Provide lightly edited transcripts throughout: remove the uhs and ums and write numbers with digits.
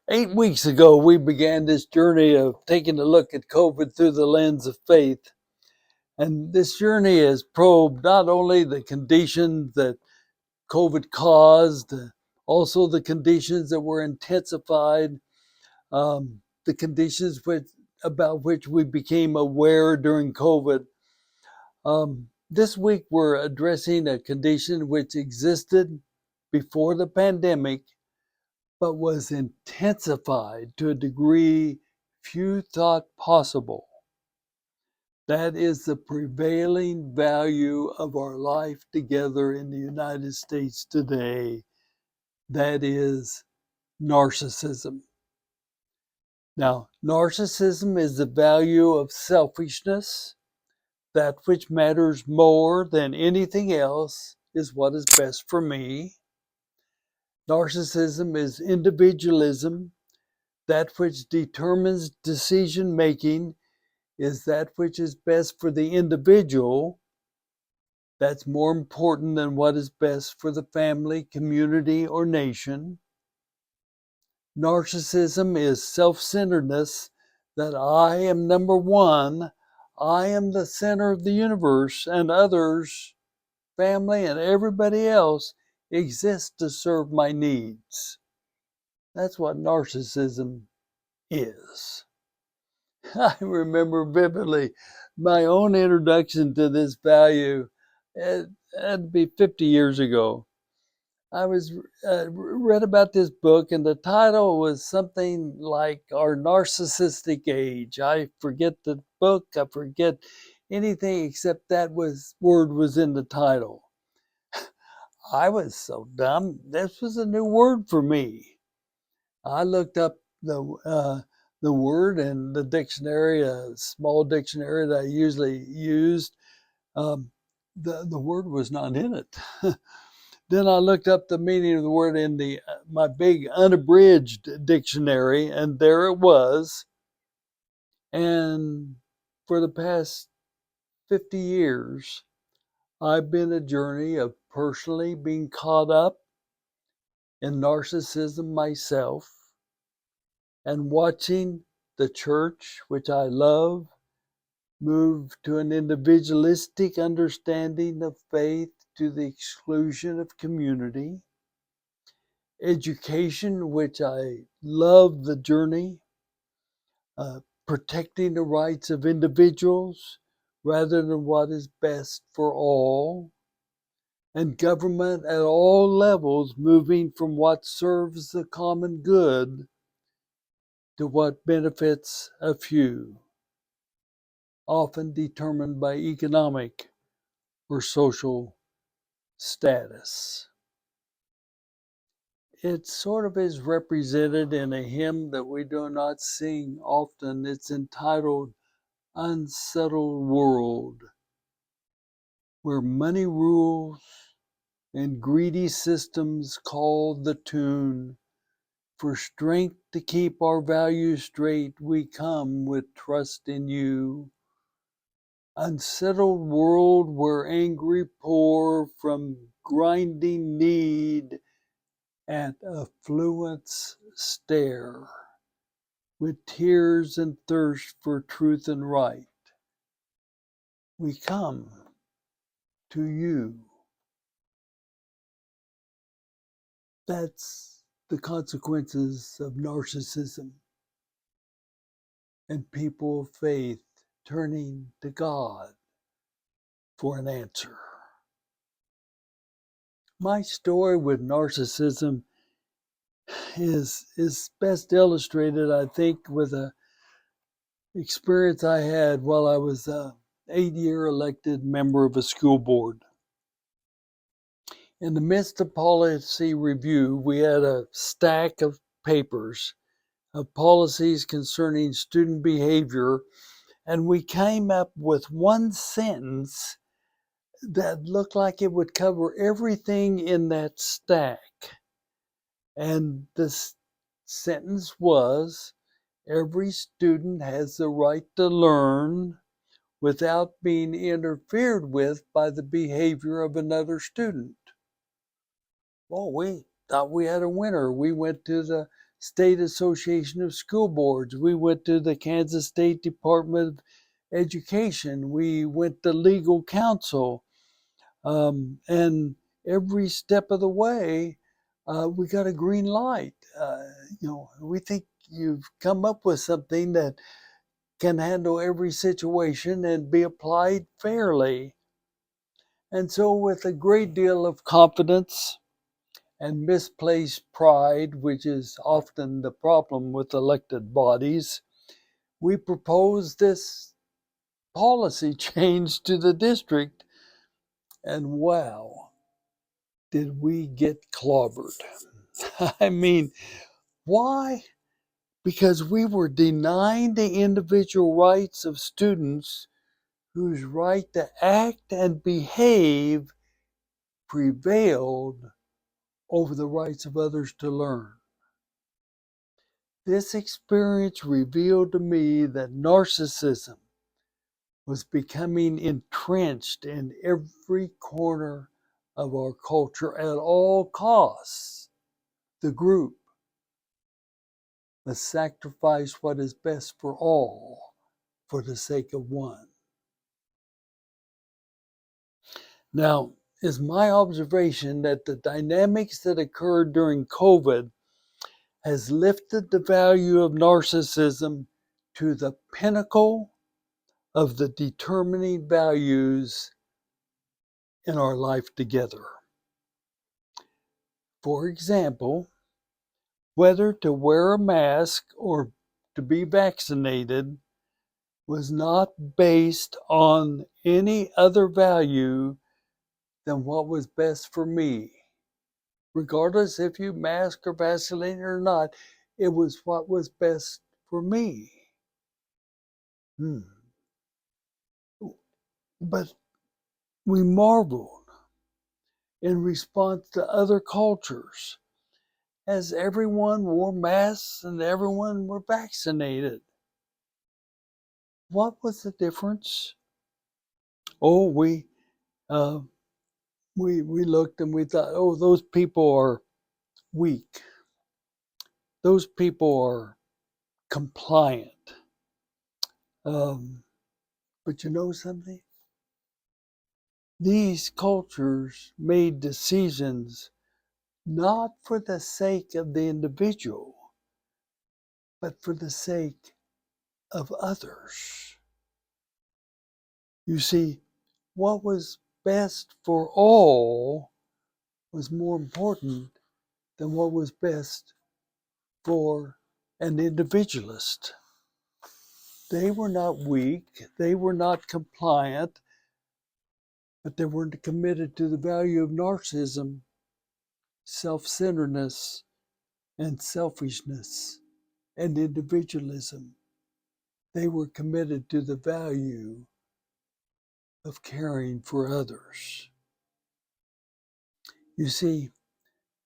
8 weeks ago, we began this journey of taking a look at COVID through the lens of faith. And this journey has probed not only the conditions that COVID caused, also the conditions that were intensified, the conditions about which we became aware during COVID. This week, we're addressing a condition which existed before the pandemic, but was intensified to a degree few thought possible. That is the prevailing value of our life together in the United States today. That is narcissism. Now, narcissism is the value of selfishness. That which matters more than anything else is what is best for me. Narcissism is individualism. That which determines decision making is that which is best for the individual. That's more important than what is best for the family, community, or nation. Narcissism is self-centeredness, that I am number one, I am the center of the universe, and others, family, and everybody else exist to serve my needs. That's what narcissism is. I remember vividly my own introduction to this value. It had to be 50 years ago. I was read about this book, and the title was something like "Our Narcissistic Age." I forget the book. I forget anything except that word was in the title. I was so dumb. This was a new word for me. I looked up the word in the dictionary, a small dictionary that I usually used. Um, the word was not in it. Then I looked up the meaning of the word in my big unabridged dictionary, and there it was. And for the past 50 years, I've been a journey of personally being caught up in narcissism myself and watching the church, which I love, move to an individualistic understanding of faith to the exclusion of community. Education, which I love the journey, protecting the rights of individuals rather than what is best for all. And government at all levels moving from what serves the common good to what benefits a few, often determined by economic or social status. It sort of is represented in a hymn that we do not sing often. It's entitled Unsettled World, where money rules and greedy systems call the tune. For strength to keep our values straight, we come with trust in you. Unsettled world where angry poor from grinding need at affluence stare, with tears and thirst for truth and right. We come to you. That's the consequences of narcissism and people of faith turning to God for an answer. My story with narcissism is best illustrated, I think, with a experience I had while I was an 8-year elected member of a school board. In the midst of policy review, we had a stack of papers of policies concerning student behavior, and we came up with one sentence that looked like it would cover everything in that stack. And this sentence was, every student has the right to learn without being interfered with by the behavior of another student. Well, we thought we had a winner. We went to the State Association of School Boards. We went to the Kansas State Department of Education. We went to legal counsel. And every step of the way, we got a green light. We think you've come up with something that can handle every situation and be applied fairly. And so, with a great deal of confidence and misplaced pride, which is often the problem with elected bodies, we proposed this policy change to the district, and wow, did we get clobbered. I mean, why? Because we were denying the individual rights of students whose right to act and behave prevailed over the rights of others to learn. This experience revealed to me that narcissism was becoming entrenched in every corner of our culture at all costs. The group must sacrifice what is best for all for the sake of one. Now, it's my observation that the dynamics that occurred during COVID has lifted the value of narcissism to the pinnacle of the determining values in our life together. For example, whether to wear a mask or to be vaccinated was not based on any other value than what was best for me. Regardless if you mask or vaccinate or not, it was what was best for me. But we marveled in response to other cultures as everyone wore masks and everyone were vaccinated. What was the difference? Oh, we looked and we thought, oh, those people are weak. Those people are compliant. But you know something? These cultures made decisions not for the sake of the individual, but for the sake of others. You see, what was best for all was more important than what was best for an individualist. They were not weak, they were not compliant, but they weren't committed to the value of narcissism, self-centeredness, and selfishness, and individualism. They were committed to the value of caring for others. You see,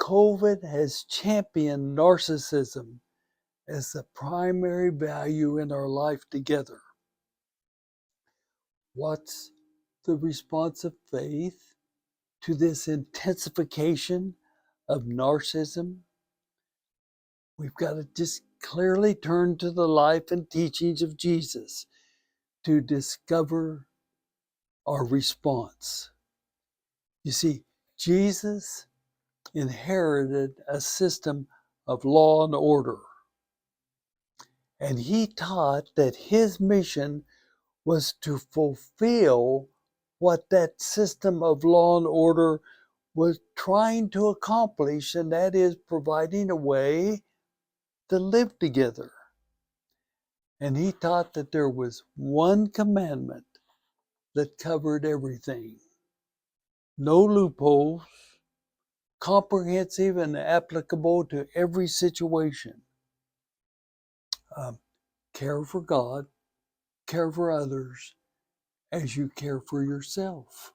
COVID has championed narcissism as the primary value in our life together. What's the response of faith to this intensification of narcissism? We've got to just clearly turn to the life and teachings of Jesus to discover our response. You see, Jesus inherited a system of law and order. And he taught that his mission was to fulfill what that system of law and order was trying to accomplish, and that is providing a way to live together. And he taught that there was one commandment that covered everything. No loopholes, comprehensive and applicable to every situation. Care for God, care for others as you care for yourself.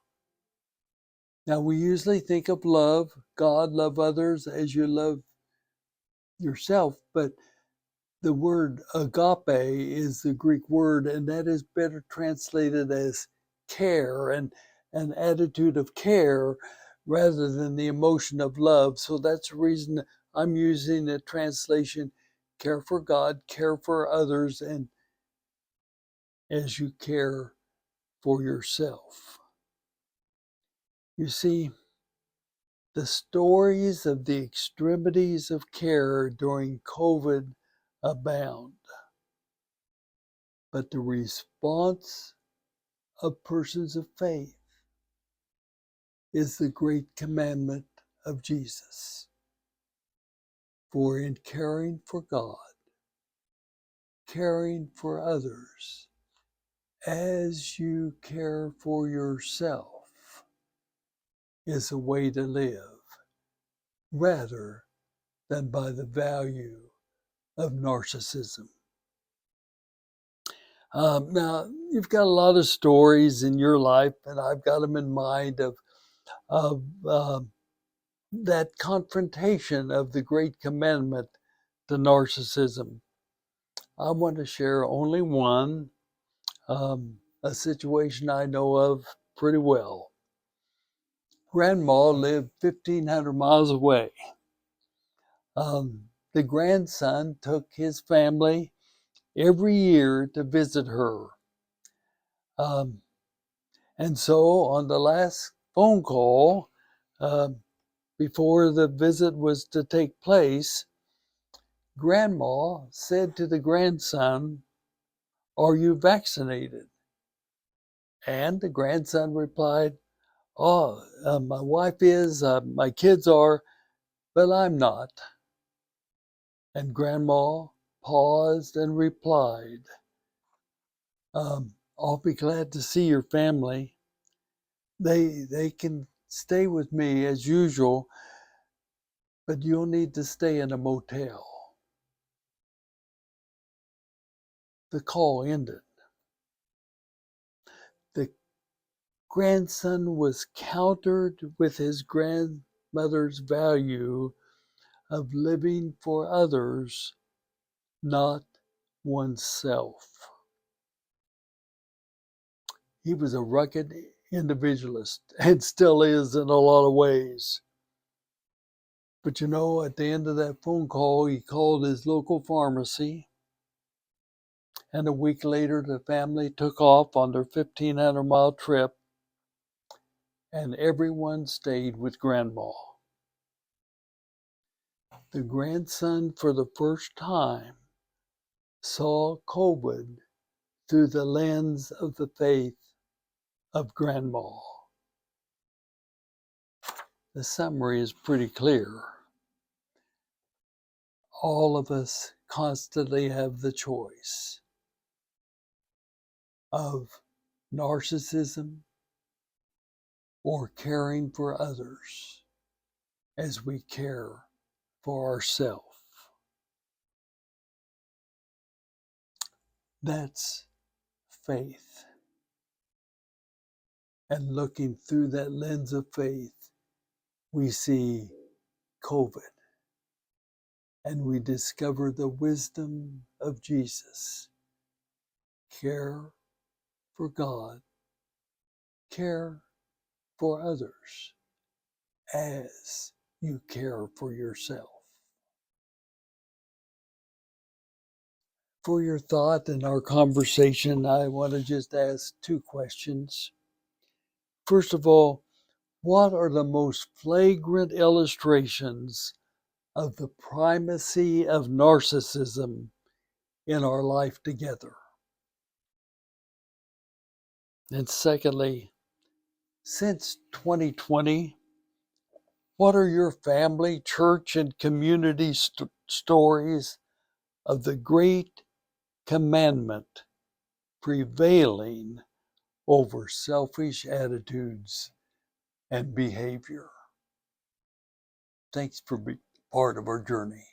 Now, we usually think of love, God, love others as you love yourself, but the word agape is the Greek word, and that is better translated as care and an attitude of care rather than the emotion of love. So that's the reason I'm using the translation, care for God, care for others, and as you care for yourself. You see, the stories of the extremities of care during COVID abound, but the response of persons of faith is the great commandment of Jesus. For in caring for God, caring for others, as you care for yourself, is a way to live, rather than by the value of narcissism. Now, you've got a lot of stories in your life, and I've got them in mind of that confrontation of the great commandment to narcissism. I want to share only one, a situation I know of pretty well. Grandma lived 1,500 miles away. The grandson took his family every year to visit her. And so on the last phone call, before the visit was to take place, Grandma said to the grandson, "Are you vaccinated?" And the grandson replied, "Oh, my wife is, my kids are, but I'm not." And Grandma paused and replied, "I'll be glad to see your family. They can stay with me as usual, but you'll need to stay in a motel." The call ended. The grandson was countered with his grandmother's value of living for others, not oneself. He was a rugged individualist and still is in a lot of ways. But you know, at the end of that phone call, he called his local pharmacy, and a week later, the family took off on their 1,500-mile trip, and everyone stayed with Grandma. The grandson, for the first time, saw COVID through the lens of the faith of Grandma. The summary is pretty clear. All of us constantly have the choice of narcissism or caring for others as we care for ourselves. That's faith. And looking through that lens of faith, we see COVID and we discover the wisdom of Jesus. Care for God, care for others as you care for yourself. For your thought in our conversation, I want to just ask two questions. First of all, what are the most flagrant illustrations of the primacy of narcissism in our life together? And secondly, since 2020, what are your family, church, and community stories of the great commandment prevailing over selfish attitudes and behavior? Thanks for being part of our journey.